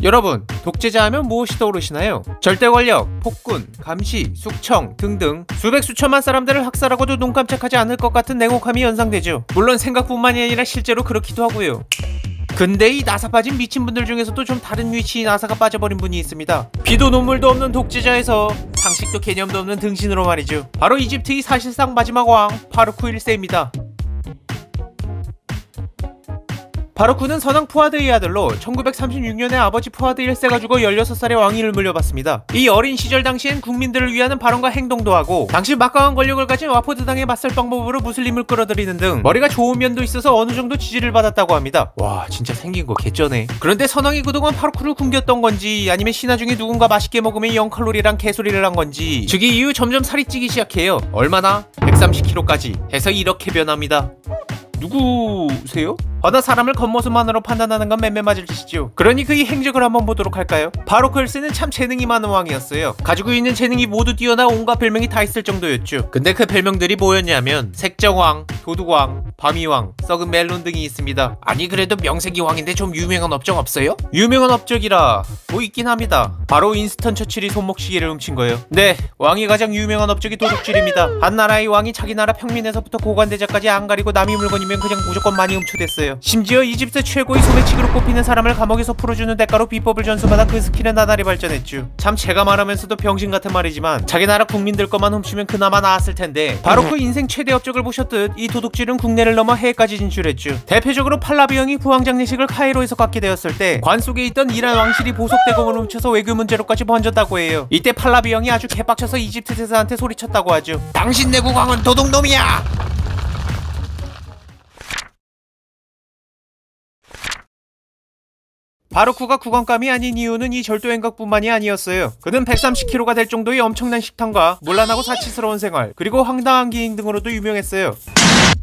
여러분, 독재자 하면 무엇이 떠오르시나요? 절대 권력, 폭군, 감시, 숙청 등등 수백 수천만 사람들을 학살하고도 눈 깜짝하지 않을 것 같은 냉혹함이 연상되죠. 물론 생각뿐만이 아니라 실제로 그렇기도 하고요. 근데 이 나사 빠진 미친분들 중에서도 좀 다른 위치에 나사가 빠져버린 분이 있습니다. 비도 눈물도 없는 독재자에서 상식도 개념도 없는 등신으로 말이죠. 바로 이집트의 사실상 마지막 왕 파루크 1세입니다. 파루크는 선왕 푸아드의 아들로 1936년에 아버지 푸아드 1세가 죽어 16살의 왕위를 물려받습니다. 이 어린 시절 당시엔 국민들을 위하는 발언과 행동도 하고 당시 막강한 권력을 가진 와포드당에 맞설 방법으로 무슬림을 끌어들이는 등 머리가 좋은 면도 있어서 어느 정도 지지를 받았다고 합니다. 와, 진짜 생긴 거 개쩌네. 그런데 선왕이 그동안 파루크를 굶겼던 건지 아니면 신하 중에 누군가 맛있게 먹으면 0칼로리란 개소리를 한 건지 즉위 이후 점점 살이 찌기 시작해요. 얼마나? 130kg까지 해서 이렇게 변합니다. 누구세요? 어느 사람을 겉모습만으로 판단하는 건 맴매 맞을 짓이죠. 그러니 그의 행적을 한번 보도록 할까요? 파루크 1세는 참 재능이 많은 왕이었어요. 가지고 있는 재능이 모두 뛰어나 온갖 별명이 다 있을 정도였죠. 근데 그 별명들이 뭐였냐면 색정왕, 도둑왕, 밤이왕, 썩은 멜론 등이 있습니다. 아니 그래도 명색이 왕인데 좀 유명한 업적 없어요? 유명한 업적이라 뭐 있긴 합니다. 바로 윈스턴 처칠이 손목시계를 훔친 거예요. 네, 왕이 가장 유명한 업적이 도둑질입니다. 한 나라의 왕이 자기 나라 평민에서부터 고관대자까지 안 가리고 남의 물건이면 그냥 무조건 많이 훔쳐댔어요. 심지어 이집트 최고의 소매치기로 꼽히는 사람을 감옥에서 풀어주는 대가로 비법을 전수받아 그 스킬은 나날이 발전했죠. 참 제가 말하면서도 병신 같은 말이지만 자기 나라 국민들 것만 훔치면 그나마 나았을 텐데 바로 그 인생 최대 업적을 보셨듯 이 도둑질은 국내를 넘어 해외까지 진출했죠. 대표적으로 팔라비 형이 부왕장례식을 카이로에서 갖게 되었을 때 관 속에 있던 이란 왕실이 보석 대금을 훔쳐서 외교 문제로까지 번졌다고 해요. 이때 팔라비 형이 아주 개빡쳐서 이집트 대사한테 소리쳤다고 하죠. 당신 내국왕은 도둑놈이야! 파루크가 국왕감이 아닌 이유는 이 절도 행각뿐만이 아니었어요. 그는 130kg가 될 정도의 엄청난 식탐과 문란하고 사치스러운 생활, 그리고 황당한 기행 등으로도 유명했어요.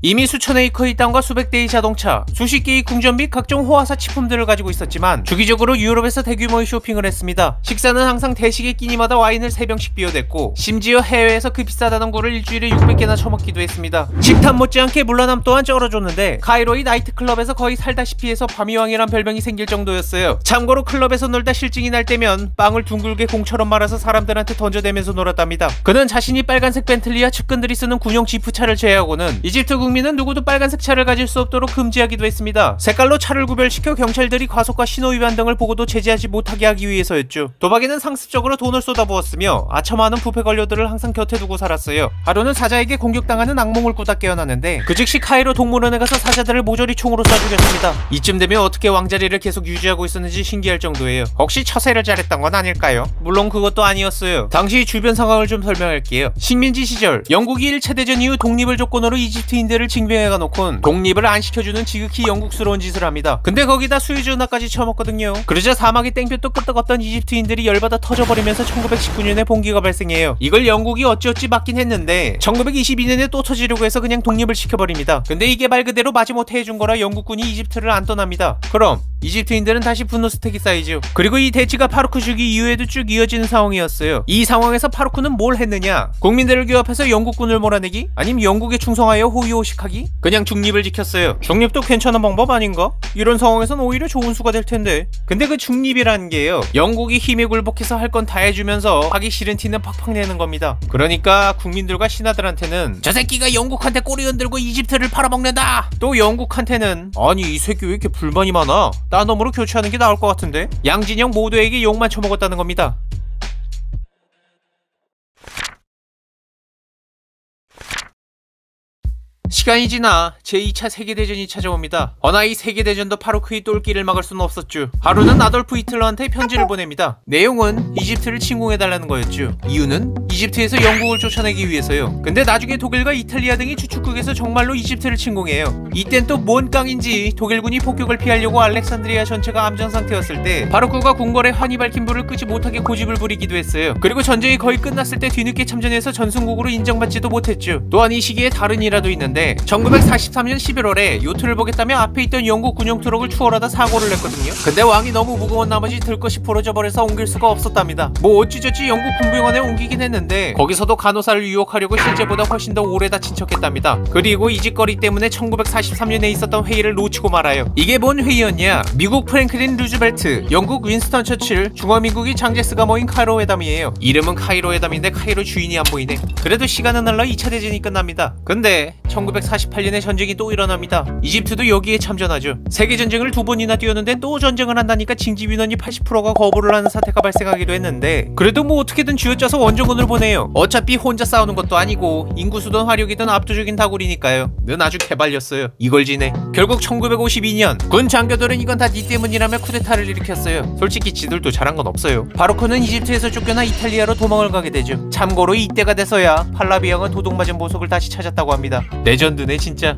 이미 수천 에이커의 땅과 수백 대의 자동차, 수십 개의 궁전 및 각종 호화사 치품들을 가지고 있었지만 주기적으로 유럽에서 대규모의 쇼핑을 했습니다. 식사는 항상 대식에 끼니마다 와인을 3병씩 비워댔고 심지어 해외에서 그 비싸다는 굴을 일주일에 600개나 처먹기도 했습니다. 식탐 못지않게 물란함 또한 쩔어줬는데 카이로의 나이트클럽에서 거의 살다시피 해서 밤이왕이란 별명이 생길 정도였어요. 참고로 클럽에서 놀다 실증이 날 때면 빵을 둥글게 공처럼 말아서 사람들한테 던져대면서 놀았답니다. 그는 자신이 빨간색 벤틀리와 측근들이 쓰는 군용 지프차를 제외하고는 이집트 국민은 누구도 빨간색 차를 가질 수 없도록 금지하기도 했습니다. 색깔로 차를 구별시켜 경찰들이 과속과 신호위반 등을 보고도 제지하지 못하게 하기 위해서였죠. 도박에는 상습적으로 돈을 쏟아부었으며 아첨하는 부패 관료들을 항상 곁에 두고 살았어요. 하루는 사자에게 공격당하는 악몽을 꾸다 깨어나는데 그 즉시 카이로 동물원에 가서 사자들을 모조리 총으로 쏴 죽였습니다. 이쯤 되면 어떻게 왕자리를 계속 유지하고 있었는지 신기할 정도예요. 혹시 처세를 잘했던 건 아닐까요? 물론 그것도 아니었어요. 당시 주변 상황을 좀 설명할게요. 식민지 시절 영국이 1차 대전 이후 독립을 조건으로 이집트인들을 징병해가 놓곤 독립을 안 시켜주는 지극히 영국스러운 짓을 합니다. 근데 거기다 수유주나까지 처먹거든요. 그러자 사막이 땡볕도 끄떡없던 이집트인들이 열받아 터져버리면서 1919년에 봉기가 발생해요. 이걸 영국이 어찌어찌 막긴 했는데 1922년에 또 터지려고 해서 그냥 독립을 시켜버립니다. 근데 이게 말 그대로 마지못해 해준 거라 영국군이 이집트를 안 떠납니다. 그럼 이집트인들은 다시 분노 스택이 쌓이죠. 그리고 이 대치가 파루크 주기 이후에도 쭉 이어지는 상황이었어요. 이 상황에서 파루크는 뭘 했느냐? 국민들을 규합해서 영국군을 몰아내기? 아니면 영국에 충성하여 호의호식하기? 그냥 중립을 지켰어요. 중립도 괜찮은 방법 아닌가? 이런 상황에선 오히려 좋은 수가 될 텐데. 근데 그 중립이라는 게요, 영국이 힘에 굴복해서 할 건 다 해주면서 하기 싫은 티는 팍팍 내는 겁니다. 그러니까 국민들과 신하들한테는 저 새끼가 영국한테 꼬리 흔들고 이집트를 팔아먹는다! 또 영국한테는 아니 이 새끼 왜 이렇게 불만이 많아? 딴 놈으로 교체하는 게 나을 것 같은데? 양진영 모두에게 욕만 처먹었다는 겁니다. 시간이 지나 제2차 세계대전이 찾아옵니다. 허나 이 세계대전도 파루크의 똘끼를 막을 수는 없었죠. 하루는 아돌프 히틀러한테 편지를 보냅니다. 내용은 이집트를 침공해달라는 거였죠. 이유는 이집트에서 영국을 쫓아내기 위해서요. 근데 나중에 독일과 이탈리아 등이 주축국에서 정말로 이집트를 침공해요. 이땐 또 뭔 깡인지 독일군이 폭격을 피하려고 알렉산드리아 전체가 암전 상태였을 때 파루크가 궁궐에 환히 밝힌 불을 끄지 못하게 고집을 부리기도 했어요. 그리고 전쟁이 거의 끝났을 때 뒤늦게 참전해서 전승국으로 인정받지도 못했죠. 또한 이 시기에 다른 일화도 있는데 있었는데 1943년 11월에 요트를 보겠다며 앞에 있던 영국 군용 트럭을 추월하다 사고를 냈거든요. 근데 왕이 너무 무거운 나머지 들 것이 부러져 버려서 옮길 수가 없었답니다. 뭐 어찌저찌 영국 군병원에 옮기긴 했는데 거기서도 간호사를 유혹하려고 실제보다 훨씬 더 오래 다친 척했답니다. 그리고 이 짓거리 때문에 1943년에 있었던 회의를 놓치고 말아요. 이게 뭔 회의였냐? 미국 프랭클린 루즈벨트, 영국 윈스턴 처칠, 중화민국이 장제스가 모인 카이로 회담이에요. 이름은 카이로 회담인데 카이로 주인이 안 보이네. 그래도 시간은 흘러 2차 대전이 끝납니다. 근데 1948년에 전쟁이 또 일어납니다. 이집트도 여기에 참전하죠. 세계전쟁을 2번이나 뛰었는데 또 전쟁을 한다니까 징집인원이 80%가 거부를 하는 사태가 발생하기도 했는데 그래도 뭐 어떻게든 쥐어짜서 원정군을 보내요. 어차피 혼자 싸우는 것도 아니고 인구수든 화력이든 압도적인 다구리니까요. 는 아주 개발렸어요. 이걸 지내. 결국 1952년 군 장교들은 이건 다 니 때문이라며 쿠데타를 일으켰어요. 솔직히 지들도 잘한 건 없어요. 바로크는 이집트에서 쫓겨나 이탈리아로 도망을 가게 되죠. 참고로 이때가 돼서야 팔라비 형은 도둑맞은 보석을 다시 찾았다고 합니다. 레전드네 진짜.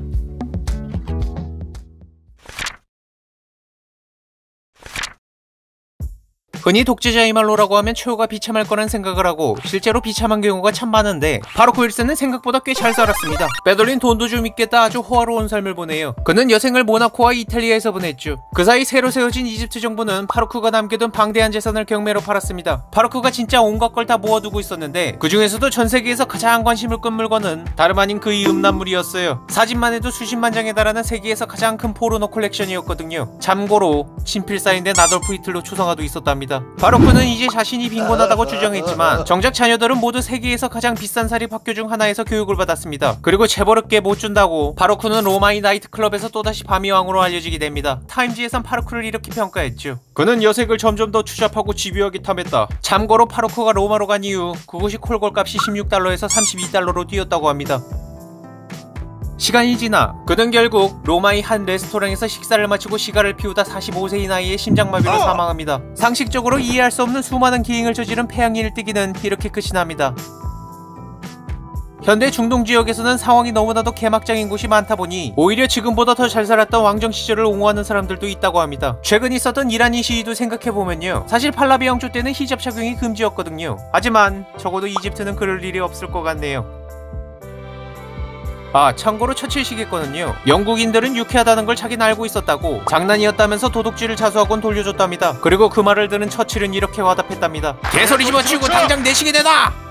흔히 독재자의 말로라고 하면 최후가 비참할 거란 생각을 하고 실제로 비참한 경우가 참 많은데 바로크 1세는 생각보다 꽤 잘 살았습니다. 빼돌린 돈도 좀 있겠다 아주 호화로운 삶을 보내요. 그는 여생을 모나코와 이탈리아에서 보냈죠. 그 사이 새로 세워진 이집트 정부는 바로크가 남겨둔 방대한 재산을 경매로 팔았습니다. 바로크가 진짜 온갖 걸 다 모아두고 있었는데 그 중에서도 전 세계에서 가장 관심을 끈 물건은 다름 아닌 그의 음란물이었어요. 사진만 해도 수십만 장에 달하는 세계에서 가장 큰 포르노 컬렉션이었거든요. 참고로 친필사인된 아돌프 히틀러 초상화도 있었답니다. 바로크는 이제 자신이 빈곤하다고 주장했지만 정작 자녀들은 모두 세계에서 가장 비싼 사립 학교 중 하나에서 교육을 받았습니다. 그리고 재벌에게 못 준다고 바로크는 로마의 나이트클럽에서 또다시 밤이 왕으로 알려지게 됩니다. 타임지에선 바로크를 이렇게 평가했죠. 그는 여색을 점점 더 추잡하고 집요하게 탐했다. 참고로 바로크가 로마로 간 이후 그곳이 콜골 값이 16달러에서 32달러로 뛰었다고 합니다. 시간이 지나 그는 결국 로마의 한 레스토랑에서 식사를 마치고 시가를 피우다 45세의 나이에 심장마비로 사망합니다. 상식적으로 이해할 수 없는 수많은 기행을 저지른 폐양의 일대기는 이렇게 끝이 납니다. 현대 중동 지역에서는 상황이 너무나도 개막장인 곳이 많다 보니 오히려 지금보다 더 잘 살았던 왕정 시절을 옹호하는 사람들도 있다고 합니다. 최근 있었던 이란이 시위도 생각해보면요. 사실 팔라비 왕조 때는 히잡 착용이 금지였거든요. 하지만 적어도 이집트는 그럴 일이 없을 것 같네요. 아, 참고로 처칠시겠거든요. 영국인들은 유쾌하다는 걸 자기는 알고 있었다고 장난이었다면서 도둑질을 자수하곤 돌려줬답니다. 그리고 그 말을 들은 처칠은 이렇게 화답했답니다. 개소리 집어치우고 당장 내시게 내놔!